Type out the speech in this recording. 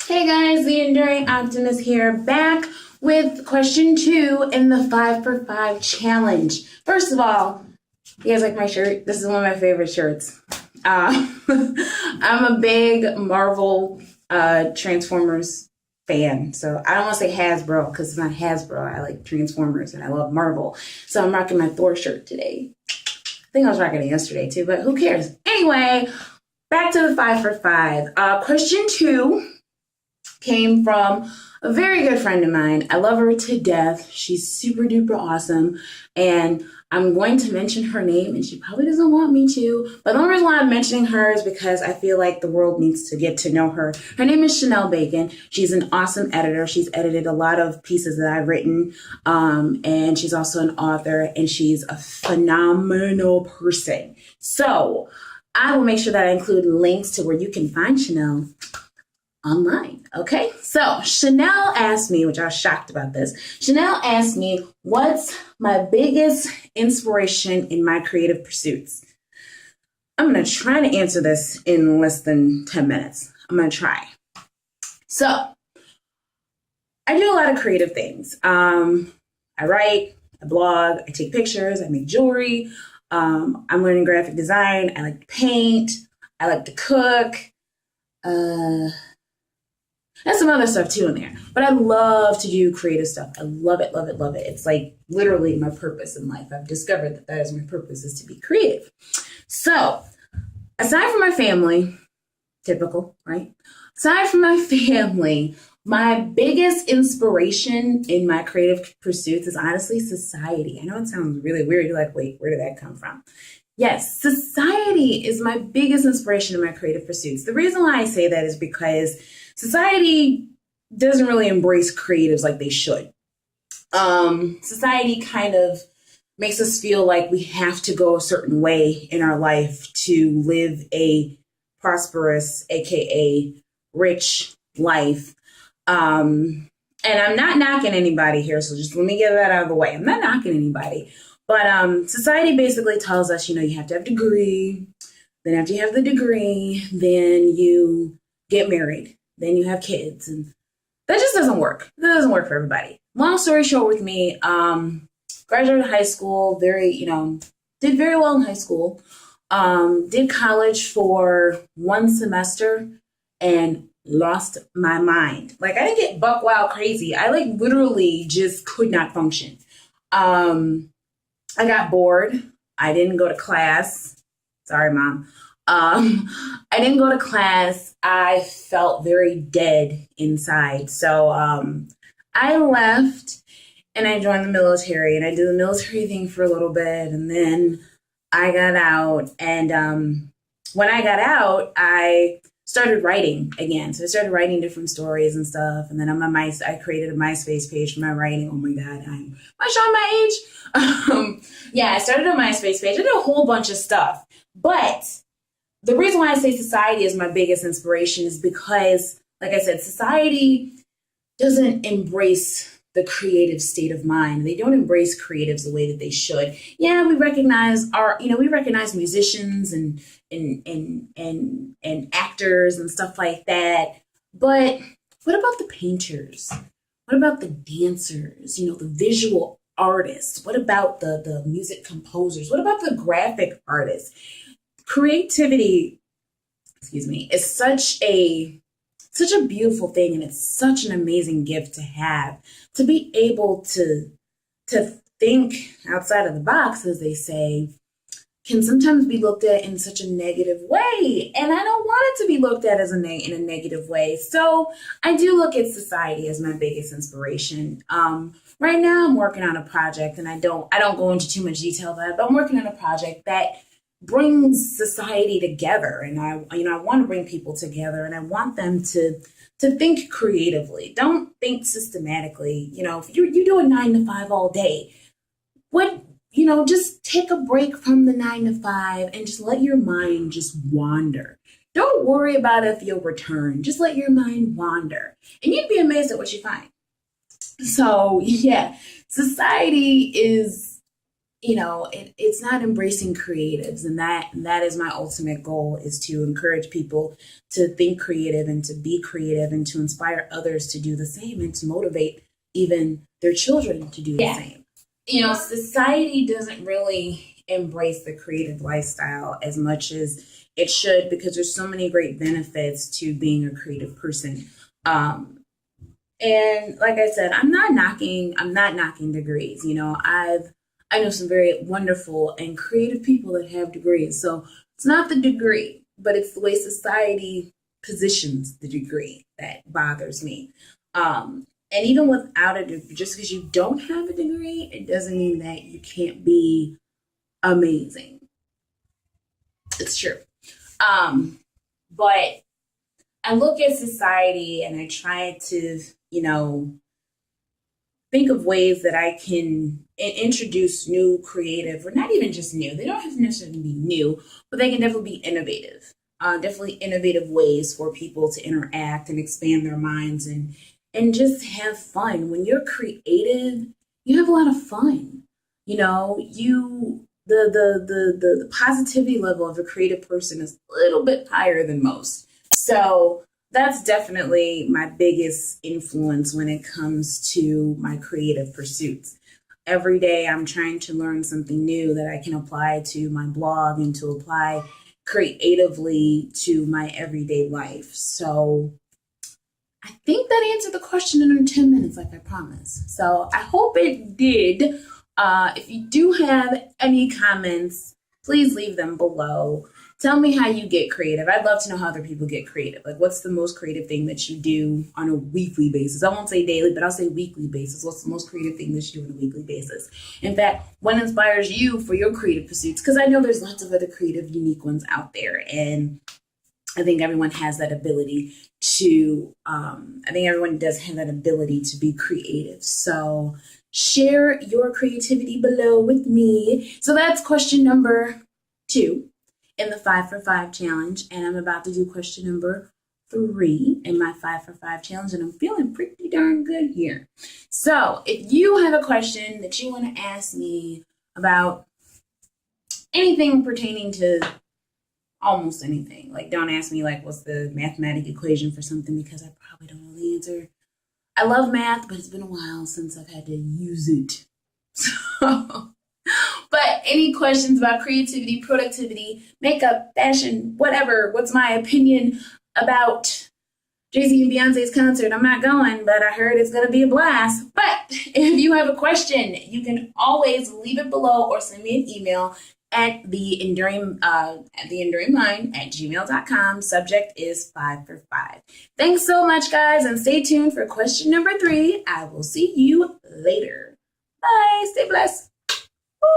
Hey guys, the Enduring Optimist here, back with question 2 in the 5 for 5 challenge. First of all, you guys like my shirt? This is one of my favorite shirts. I'm a big Marvel Transformers fan, so I don't want to say Hasbro because it's not Hasbro. I like Transformers and I love Marvel, so I'm rocking my Thor shirt today. I think I was rocking it yesterday too, but who cares? Anyway, back to the 5 for 5. Question 2 came from a very good friend of mine. I love her to death. She's super duper awesome. And I'm going to mention her name, and she probably doesn't want me to. But the only reason why I'm mentioning her is because I feel like the world needs to get to know her. Her name is Shonell Bacon. She's an awesome editor. She's edited a lot of pieces that I've written. And she's also an author, and she's a phenomenal person. So I will make sure that I include links to where you can find Shonell online. Okay, so Shonell asked me, which I was shocked about this. Shonell asked me, what's my biggest inspiration in my creative pursuits? I'm going to try to answer this in less than 10 minutes. I'm going to try. So I do a lot of creative things. I write, I blog, I take pictures, I make jewelry. I'm learning graphic design. I like to paint. I like to cook. There's some other stuff too in there, but I love to do creative stuff. I love it, love it, love it. It's like literally my purpose in life. I've discovered that that is my purpose, is to be creative. So aside from my family, typical, right? Aside from my family, my biggest inspiration in my creative pursuits is honestly society. I know it sounds really weird. You're like, wait, where did that come from? Yes, society is my biggest inspiration in my creative pursuits. The reason why I say that is because society doesn't really embrace creatives like they should. Society kind of makes us feel like we have to go a certain way in our life to live a prosperous, aka rich life. And I'm not knocking anybody here, so just let me get that out of the way. I'm not knocking anybody. But society basically tells us, you have to have a degree. Then after you have the degree, then you get married. Then you have kids. And that just doesn't work. That doesn't work for everybody. Long story short with me, graduated high school, did very well in high school. Did college for one semester and lost my mind. Like, I didn't get buck wild crazy. I literally just could not function. I got bored. I didn't go to class. Sorry, Mom. I didn't go to class. I felt very dead inside. So I left and I joined the military, and I did the military thing for a little bit, and then I got out. And when I got out, I started writing again. So I started writing different stories and stuff. And then I created a MySpace page for my writing. Oh my God, am I showing my age? Yeah, I started a MySpace page. I did a whole bunch of stuff. But the reason why I say society is my biggest inspiration is because, like I said, society doesn't embrace the creative state of mind. They don't embrace creatives the way that they should. Yeah, we recognize musicians and actors and stuff like that. But what about the painters? What about the dancers? The visual artists? What about the music composers? What about the graphic artists? Creativity, is such a beautiful thing, and it's such an amazing gift to have, to be able to think outside of the box, as they say, can sometimes be looked at in such a negative way. And I don't want it to be looked at as in a negative way. So I do look at society as my biggest inspiration. Right now I'm working on a project, and I don't go into too much detail about it, but I'm working on a project that brings society together. And I want to bring people together, and I want them to think creatively. Don't think systematically. If you do a 9 to 5 all day, just take a break from the 9 to 5 and just let your mind just wander. Don't worry about if you'll return. Just let your mind wander, and you'd be amazed at what you find. So yeah, society is it's not embracing creatives, and that is my ultimate goal, is to encourage people to think creative and to be creative and to inspire others to do the same and to motivate even their children to do the same. Society doesn't really embrace the creative lifestyle as much as it should, because there's so many great benefits to being a creative person. And like I said, I'm not knocking degrees. I know some very wonderful and creative people that have degrees. So it's not the degree, but it's the way society positions the degree that bothers me. And even without a degree, just because you don't have a degree, it doesn't mean that you can't be amazing. It's true. But I look at society and I try to, think of ways that I can introduce new creative, or not even just new. They don't have to necessarily be new, but they can definitely be innovative. Definitely innovative ways for people to interact and expand their minds and just have fun. When you're creative, you have a lot of fun. The positivity level of a creative person is a little bit higher than most. So that's definitely my biggest influence when it comes to my creative pursuits. Every day I'm trying to learn something new that I can apply to my blog and to apply creatively to my everyday life. So I think that answered the question in under 10 minutes, like I promised. So I hope it did. If you do have any comments, please leave them below. Tell me how you get creative. I'd love to know how other people get creative. Like, what's the most creative thing that you do on a weekly basis? I won't say daily, but I'll say weekly basis. What's the most creative thing that you do on a weekly basis? In fact, what inspires you for your creative pursuits? Because I know there's lots of other creative, unique ones out there. And I think everyone has that ability I think everyone does have that ability to be creative. So share your creativity below with me. So that's question number 2 in the 5 for 5 challenge. And I'm about to do question number 3 in my 5 for 5 challenge. And I'm feeling pretty darn good here. So if you have a question that you want to ask me about anything pertaining to almost anything, like, don't ask me like what's the mathematic equation for something, because I probably don't know the answer. I love math, but it's been a while since I've had to use it. So, but any questions about creativity, productivity, makeup, fashion, whatever, what's my opinion about Jay-Z and Beyonce's concert? I'm not going, but I heard it's going to be a blast. But if you have a question, you can always leave it below or send me an email at the enduring mind at gmail.com. Subject is 5 for 5. Thanks so much, guys, and stay tuned for question number 3. I will see you later. Bye. Stay blessed. Woo.